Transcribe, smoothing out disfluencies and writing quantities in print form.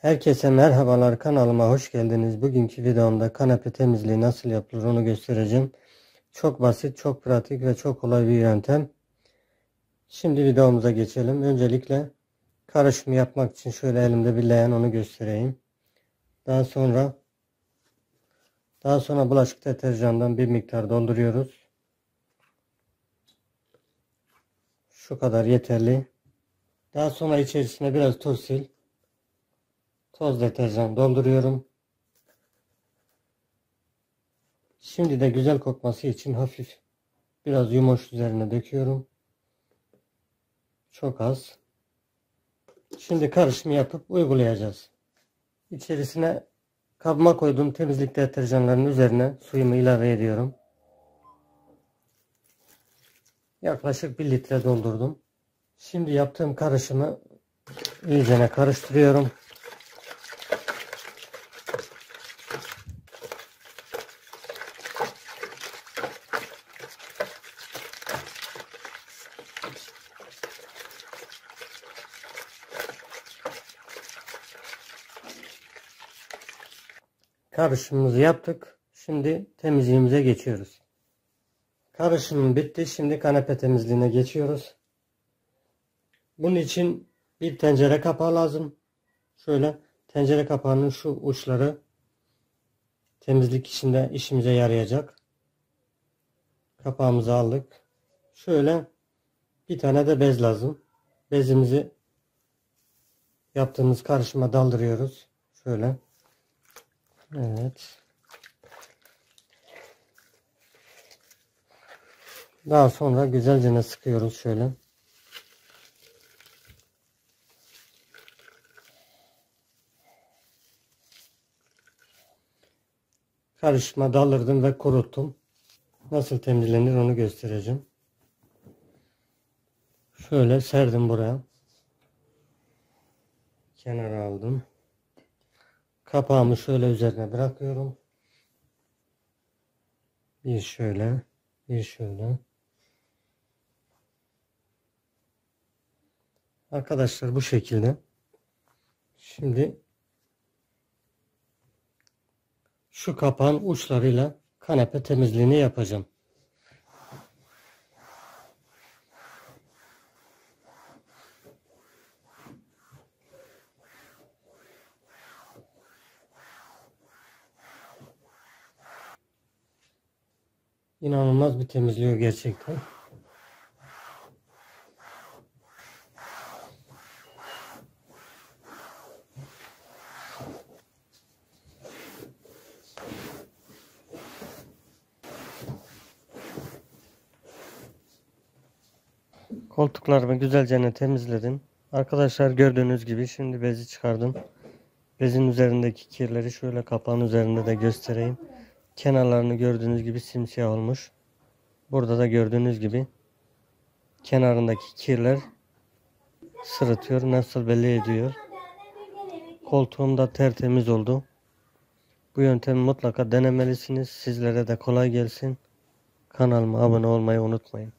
Herkese merhabalar, kanalıma hoş geldiniz. Bugünkü videomda kanepe temizliği nasıl yapılır onu göstereceğim. Çok basit, çok pratik ve çok kolay bir yöntem. Şimdi videomuza geçelim. Öncelikle karışımı yapmak için şöyle elimde bir leğen, onu göstereyim. Daha sonra bulaşık deterjanından bir miktar dolduruyoruz. Şu kadar yeterli. Daha sonra içerisine biraz toz deterjan dolduruyorum. Şimdi de güzel kokması için hafif biraz yumoş üzerine döküyorum. Çok az. Şimdi karışımı yapıp uygulayacağız. İçerisine kabıma koyduğum temizlik deterjanlarının üzerine suyumu ilave ediyorum. Yaklaşık 1 litre doldurdum. Şimdi yaptığım karışımı iyicene karıştırıyorum. Karışımımızı yaptık. Şimdi temizliğimize geçiyoruz. Karışımım bitti. Şimdi kanepe temizliğine geçiyoruz. Bunun için bir tencere kapağı lazım. Şöyle tencere kapağının şu uçları temizlik işinde işimize yarayacak. Kapağımızı aldık. Şöyle bir tane de bez lazım. Bezimizi yaptığımız karışıma daldırıyoruz. Şöyle. Evet. Daha sonra güzelce sıkıyoruz şöyle. Karışıma daldırdım ve kuruttum. Nasıl temizlenir onu göstereceğim. Şöyle serdim buraya. Kenara aldım. Kapağımı şöyle üzerine bırakıyorum. Bir şöyle, bir şöyle. Arkadaşlar bu şekilde. Şimdi şu kapağın uçlarıyla kanepe temizliğini yapacağım. İnanılmaz bir temizliyor gerçekten. Koltuklarımı güzelce temizledim. Arkadaşlar gördüğünüz gibi şimdi bezi çıkardım. Bezin üzerindeki kirleri şöyle kapağın üzerinde de göstereyim. Kenarlarını gördüğünüz gibi simsiyah olmuş. Burada da gördüğünüz gibi kenarındaki kirler sırıtıyor. Nasıl belli ediyor. Koltuğum da tertemiz oldu. Bu yöntemi mutlaka denemelisiniz. Sizlere de kolay gelsin. Kanalıma abone olmayı unutmayın.